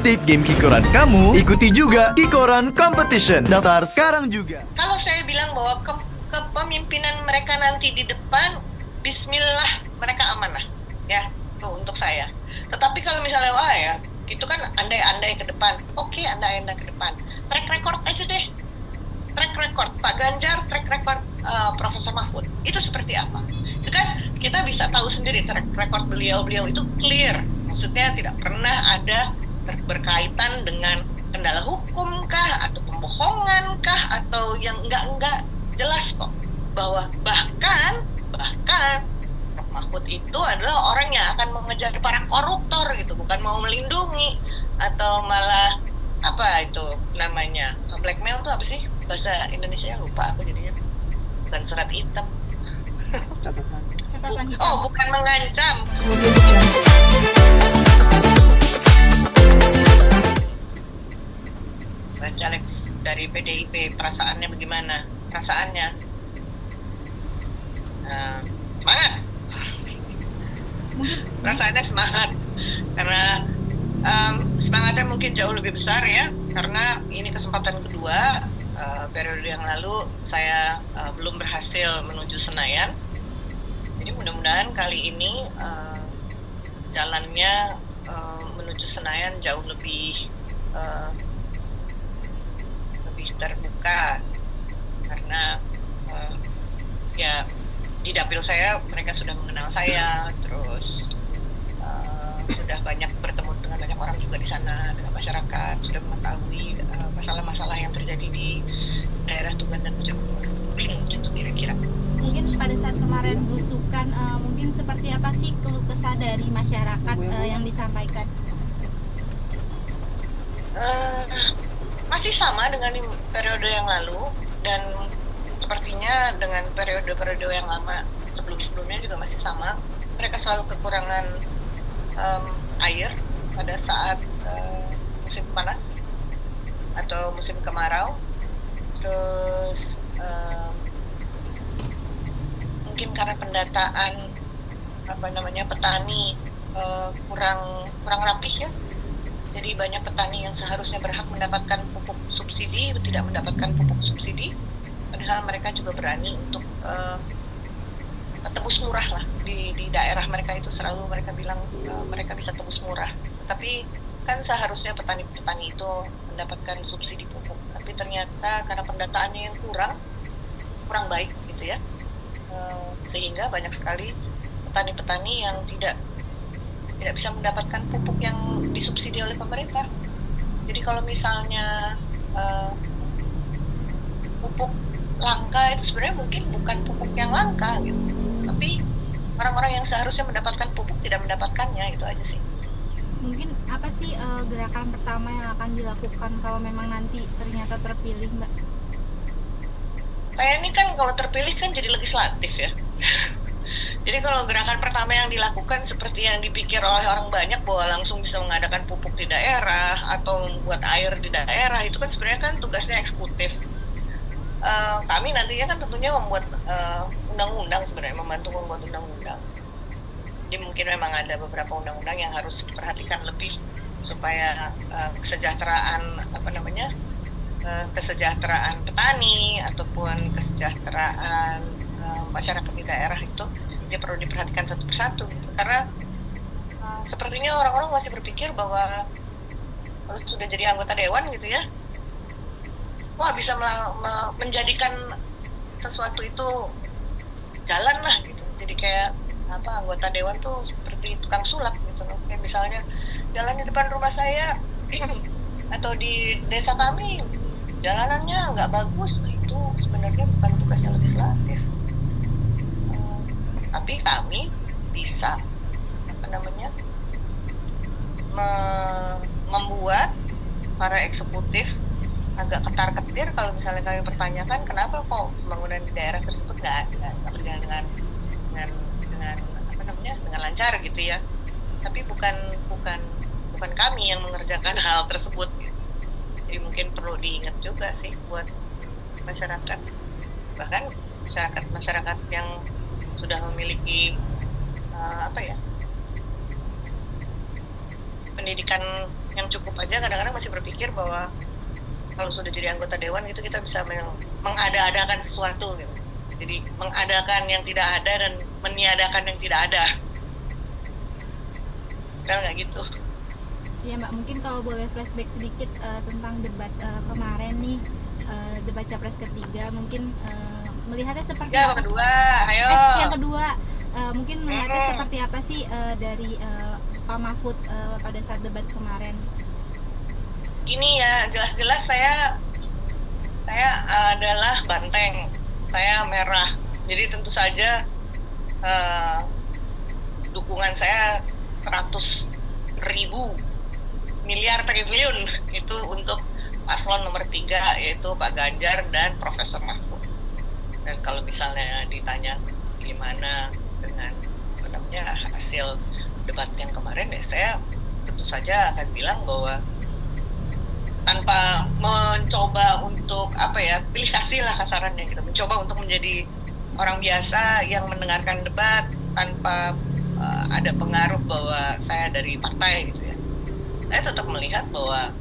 update game Kikoran kamu, ikuti juga Kikoran Competition. Daftar sekarang juga. Kalau saya bilang bahwa kepemimpinan mereka nanti di depan, bismillah mereka amanah. Ya, tuh untuk saya. Tetapi kalau misalnya wah ya, itu kan andai-andai ke depan. Oke, andai-andai ke depan. Track record aja deh. Track record Pak Ganjar, track record Profesor Mahfud. Itu seperti apa? Itu kan kita bisa tahu sendiri track record beliau itu clear. Maksudnya tidak pernah ada berkaitan dengan kendala hukum kah atau pembohongan kah atau yang enggak jelas kok bahwa bahkan Prof Mahfud itu adalah orang yang akan mengejar para koruptor gitu, bukan mau melindungi atau malah apa itu namanya blackmail itu apa sih bahasa Indonesia, lupa aku jadinya, bukan surat hitam. Catatan hitam. Oh, bukan mengancam. Caleg dari PDIP perasaannya bagaimana? Perasaannya semangat. Perasaannya semangat karena semangatnya mungkin jauh lebih besar ya, karena ini kesempatan kedua. Periode yang lalu saya belum berhasil menuju Senayan, jadi mudah-mudahan kali ini jalannya menuju Senayan jauh lebih terbuka, karena ya di dapil saya mereka sudah mengenal saya, terus sudah banyak bertemu dengan banyak orang juga di sana, dengan masyarakat, sudah mengetahui masalah-masalah yang terjadi di daerah Tuban dan Bojonegoro. Gitu kira-kira. Mungkin pada saat kemarin belusukan, mungkin seperti apa sih keluh kesah dari masyarakat yang disampaikan? Masih sama dengan periode yang lalu, dan sepertinya dengan periode-periode yang lama sebelum-sebelumnya juga masih sama. Mereka selalu kekurangan air pada saat musim panas atau musim kemarau. Terus mungkin karena pendataan petani kurang rapih ya. Jadi banyak petani yang seharusnya berhak mendapatkan pupuk subsidi tidak mendapatkan pupuk subsidi, padahal mereka juga berani untuk tebus murah lah di daerah mereka itu, selalu mereka bilang mereka bisa tebus murah. Tapi kan seharusnya petani-petani itu mendapatkan subsidi pupuk, tapi ternyata karena pendataannya yang kurang baik gitu ya, sehingga banyak sekali petani-petani yang tidak bisa mendapatkan pupuk yang disubsidi oleh pemerintah. Jadi kalau misalnya pupuk langka itu sebenarnya mungkin bukan pupuk yang langka gitu, tapi orang-orang yang seharusnya mendapatkan pupuk tidak mendapatkannya, itu aja sih. Mungkin apa sih gerakan pertama yang akan dilakukan kalau memang nanti ternyata terpilih, Mbak? Saya ini kan kalau terpilih kan jadi legislatif ya. Jadi kalau gerakan pertama yang dilakukan seperti yang dipikir oleh orang banyak bahwa langsung bisa mengadakan pupuk di daerah atau membuat air di daerah, itu kan sebenarnya kan tugasnya eksekutif. Kami nantinya kan tentunya membuat undang-undang, sebenarnya membantu membuat undang-undang. Jadi mungkin memang ada beberapa undang-undang yang harus diperhatikan lebih supaya kesejahteraan kesejahteraan petani ataupun kesejahteraan masyarakat di daerah itu dia perlu diperhatikan satu persatu gitu. Karena sepertinya orang-orang masih berpikir bahwa kalau sudah jadi anggota dewan gitu ya, wah bisa menjadikan sesuatu itu jalan lah gitu. Jadi kayak anggota dewan tuh seperti tukang sulap gitu loh. Kayak misalnya jalan di depan rumah saya atau di desa kami jalanannya nggak bagus, itu sebenarnya bukan tugasnya legislatif. Tapi kami bisa membuat para eksekutif agak ketar-ketir kalau misalnya kami pertanyakan kenapa kok pembangunan di daerah tersebut nggak berjalan dengan lancar gitu ya. Tapi bukan kami yang mengerjakan hal tersebut gitu. Jadi mungkin perlu diingat juga sih buat masyarakat, bahkan masyarakat yang sudah memiliki pendidikan yang cukup aja. Kadang-kadang masih berpikir bahwa kalau sudah jadi anggota dewan itu kita bisa mengada-adakan sesuatu gitu. Jadi mengadakan yang tidak ada dan meniadakan yang tidak ada. Padahal nggak gitu. Ya Mbak, mungkin kalau boleh flashback sedikit tentang debat kemarin nih, debat capres ketiga, mungkin melihatnya seperti Ya, apa? kedua, ayo. Yang kedua, mungkin melihatnya seperti apa sih dari Pak Mahfud pada saat debat kemarin? Gini ya, jelas-jelas saya adalah banteng, saya merah. Jadi tentu saja dukungan saya 100.000 miliar triliun itu untuk paslon nomor 3, yaitu Pak Ganjar dan Profesor Mahfud. Dan kalau misalnya ditanya gimana dengan hasil debat yang kemarin, ya saya tentu saja akan bilang bahwa tanpa mencoba untuk pilih kasih lah kasarannya gitu, mencoba untuk menjadi orang biasa yang mendengarkan debat tanpa ada pengaruh bahwa saya dari partai gitu ya. Saya tetap melihat bahwa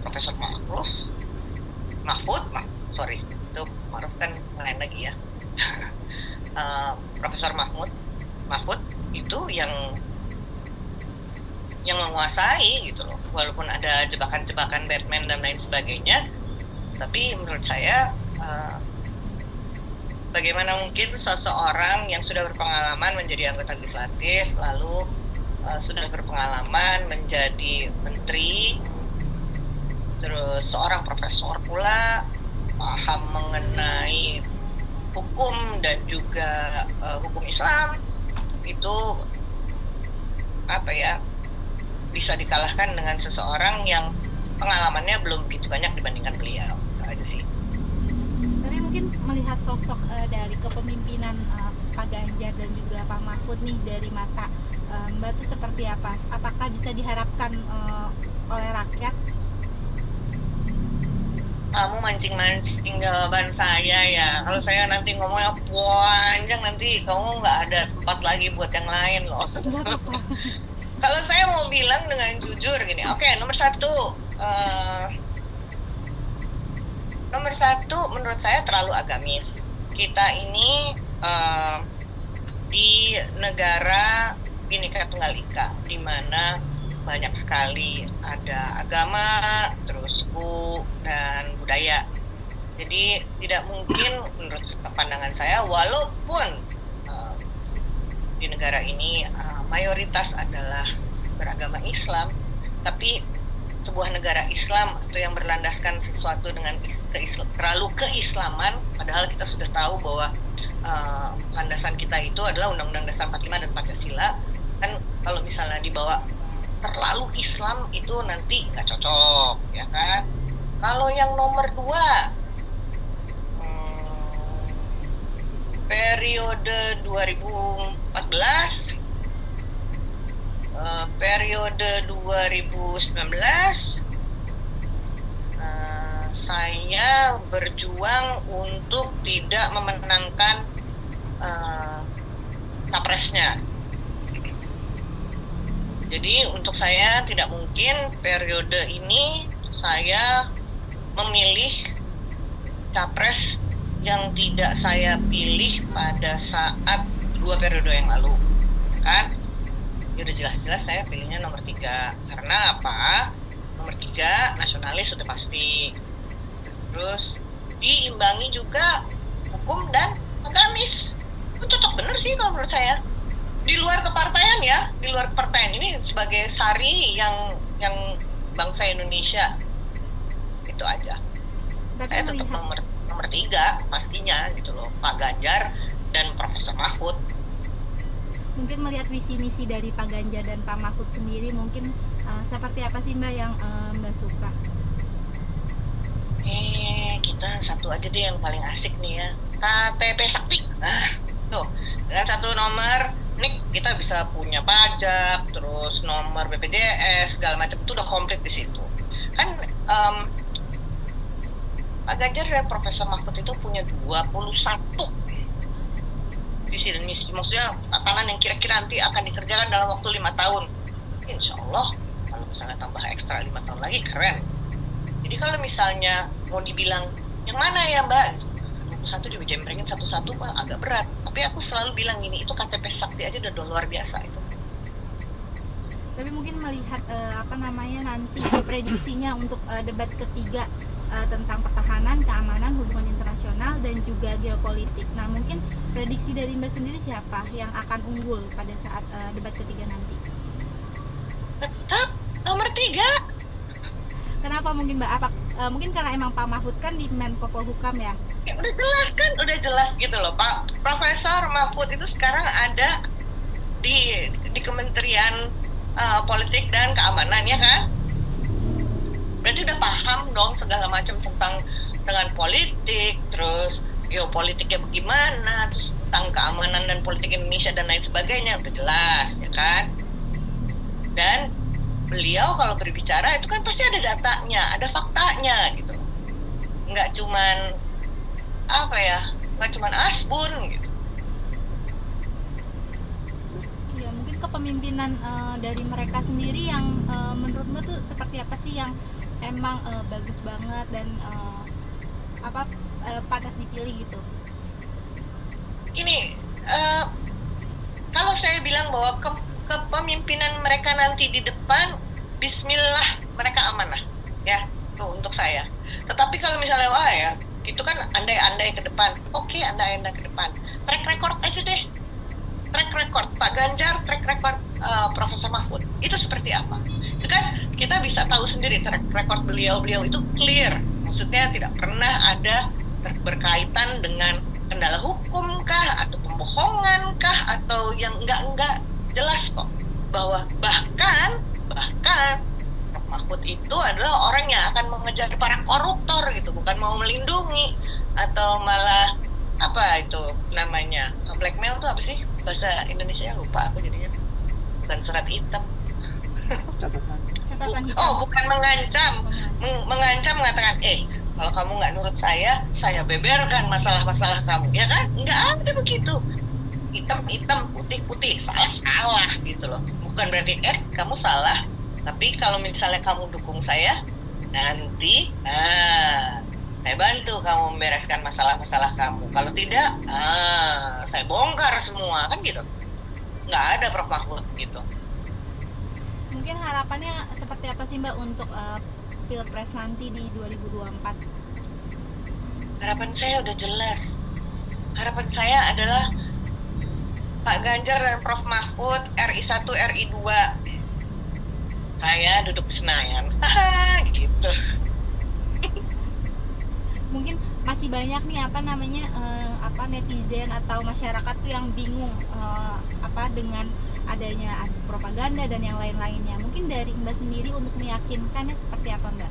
Profesor Mahfud itu Maruf kan lain lagi ya. Profesor Mahfud itu yang menguasai gitu loh, walaupun ada jebakan-jebakan Batman dan lain sebagainya. Tapi menurut saya bagaimana mungkin seseorang yang sudah berpengalaman menjadi anggota legislatif, lalu sudah berpengalaman menjadi menteri, terus seorang profesor pula, paham mengenai hukum dan juga hukum Islam, itu bisa dikalahkan dengan seseorang yang pengalamannya belum begitu banyak dibandingkan beliau. Itu aja sih. Tapi mungkin melihat sosok dari kepemimpinan Pak Ganjar dan juga Pak Mahfud nih dari mata Mbak tuh seperti apa? Apakah bisa diharapkan oleh rakyat? Kamu mancing-mancing jawaban saya ya. Kalau saya nanti ngomongnya panjang, nanti kamu nggak ada tempat lagi buat yang lain loh. Nggak apa-apa. Kalau saya mau bilang dengan jujur gini, oke, nomor satu menurut saya terlalu agamis. Kita ini di negara Bhinneka Tunggal Ika, di mana banyak sekali ada agama, terus suku dan budaya. Jadi tidak mungkin menurut pandangan saya, walaupun di negara ini mayoritas adalah beragama Islam, tapi sebuah negara Islam atau yang berlandaskan sesuatu dengan terlalu keislaman, padahal kita sudah tahu bahwa landasan kita itu adalah Undang-Undang Dasar 45 dan Pancasila. Kan kalau misalnya dibawa terlalu Islam itu nanti nggak cocok, ya kan? Kalau yang nomor 2, periode 2014, periode 2019, saya berjuang untuk tidak memenangkan capresnya. Jadi untuk saya tidak mungkin periode ini saya memilih capres yang tidak saya pilih pada saat 2 periode yang lalu, kan? Ya udah jelas-jelas saya pilihnya nomor 3. Karena apa? Nomor 3 nasionalis sudah pasti. Terus diimbangi juga hukum dan agamis. Itu cocok bener sih kalau menurut saya. Di luar kepartaian ya, di luar kepartaian ini sebagai sari yang bangsa Indonesia. Itu aja. Tapi Saya tetap nomor 3 pastinya gitu loh, Pak Ganjar dan Profesor Mahfud. Mungkin melihat visi misi dari Pak Ganjar dan Pak Mahfud sendiri, mungkin seperti apa sih Mbak yang Mbak suka? Kita satu aja deh yang paling asik nih ya, KTP Sakti. Tuh, dengan 1 nomor nih kita bisa punya pajak, terus nomor BPJS segala macam, itu udah komplit di situ. Kan Pak Ganjar dan Profesor Mahfud itu punya 21 visi dan misi, maksudnya tatanan yang kira-kira nanti akan dikerjakan dalam waktu 5 tahun. Insya Allah kalau misalnya tambah ekstra 5 tahun lagi, keren. Jadi kalau misalnya mau dibilang yang mana ya Mbak, 21 dijembrengin satu-satu mah agak berat. Tapi aku selalu bilang gini, itu KTP Sakti aja udah luar biasa itu. Tapi mungkin melihat nanti prediksinya untuk debat ketiga tentang pertahanan, keamanan, hubungan internasional dan juga geopolitik. Nah, mungkin prediksi dari Mbak sendiri siapa yang akan unggul pada saat debat ketiga nanti? Tetap nomor 3. Kenapa mungkin Mbak? Mungkin karena emang Pak Mahfud kan di Menko Polhukam ya? Ya udah jelas kan, udah jelas gitu loh Pak. Profesor Mahfud itu sekarang ada di Kementerian Politik dan Keamanan ya kan? Berarti udah paham dong segala macam dengan politik, terus geopolitiknya bagaimana, terus tentang keamanan dan politik Indonesia dan lain sebagainya, udah jelas ya kan. Dan beliau kalau berbicara itu kan pasti ada datanya, ada faktanya gitu, nggak cuman asbun gitu. Ya mungkin kepemimpinan dari mereka sendiri yang menurutmu tuh seperti apa sih yang emang bagus banget dan pantas dipilih gitu? Ini kalau saya bilang bahwa kepemimpinan mereka nanti di depan, Bismillah mereka amanah, ya tuh untuk saya. Tetapi kalau misalnya itu kan andai-andai ke depan, oke, andai-andai ke depan. Track record aja deh, track record Pak Ganjar, track record Profesor Mahfud itu seperti apa? Itu kan kita bisa tahu sendiri track record beliau itu clear, maksudnya tidak pernah ada berkaitan dengan kendala hukum kah atau pembohongan kah atau yang enggak, jelas kok bahwa bahkan Prof Mahfud itu adalah orang yang akan mengejar para koruptor gitu, bukan mau melindungi atau malah blackmail tuh apa sih bahasa Indonesia, lupa aku jadinya, bukan surat hitam. Catatan hitam. Bukan mengancam. Mengancam mengatakan, kalau kamu nggak nurut saya beberkan masalah-masalah kamu, ya kan? Nggak ada begitu. Hitam, putih, salah gitu loh. Bukan berarti, kamu salah, tapi kalau misalnya kamu dukung saya, nanti, saya bantu kamu membereskan masalah-masalah kamu. Kalau tidak, saya bongkar semua, kan gitu. Nggak ada Prof Mahfud gitu. Mungkin harapannya seperti apa sih Mbak untuk Pilpres nanti di 2024? Harapan saya udah jelas. Harapan saya adalah Pak Ganjar dan Prof Mahfud RI 1, RI 2. Saya duduk di Senayan. Gitu. Mungkin masih banyak nih netizen atau masyarakat tuh yang bingung dengan adanya propaganda dan yang lain-lainnya. Mungkin dari Mbak sendiri untuk meyakinkannya seperti apa Mbak?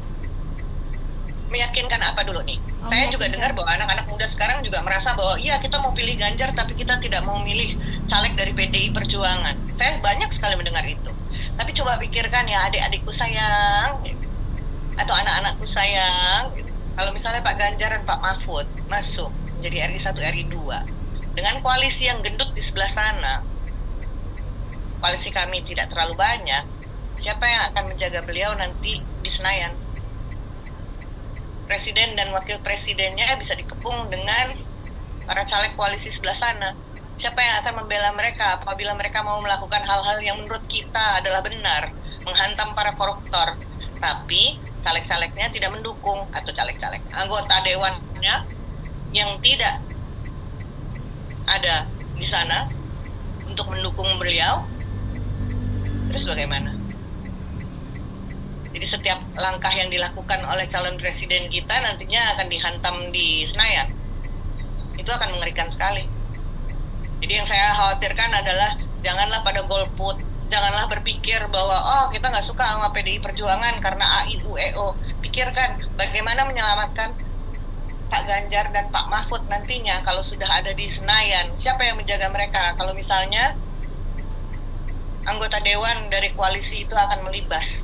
Meyakinkan apa dulu nih? Saya juga dengar bahwa anak-anak muda sekarang juga merasa bahwa iya kita mau pilih Ganjar tapi kita tidak mau milih caleg dari PDI Perjuangan. Saya banyak sekali mendengar itu. Tapi coba pikirkan ya adik-adikku sayang atau anak-anakku sayang. Kalau misalnya Pak Ganjar dan Pak Mahfud masuk menjadi RI 1, RI 2 dengan koalisi yang gendut di sebelah sana, koalisi kami tidak terlalu banyak, siapa yang akan menjaga beliau nanti di Senayan? Presiden dan wakil presidennya bisa dikepung dengan para caleg koalisi sebelah sana. Siapa yang akan membela mereka apabila mereka mau melakukan hal-hal yang menurut kita adalah benar, menghantam para koruptor, tapi caleg-calegnya tidak mendukung, atau caleg-caleg anggota dewannya yang tidak ada di sana untuk mendukung beliau, terus bagaimana? Jadi setiap langkah yang dilakukan oleh calon presiden kita nantinya akan dihantam di Senayan. Itu akan mengerikan sekali. Jadi yang saya khawatirkan adalah janganlah pada golput, janganlah berpikir bahwa kita nggak suka sama PDI Perjuangan karena AIUEO. Pikirkan bagaimana menyelamatkan Pak Ganjar dan Pak Mahfud nantinya kalau sudah ada di Senayan. Siapa yang menjaga mereka kalau misalnya anggota dewan dari koalisi itu akan melibas?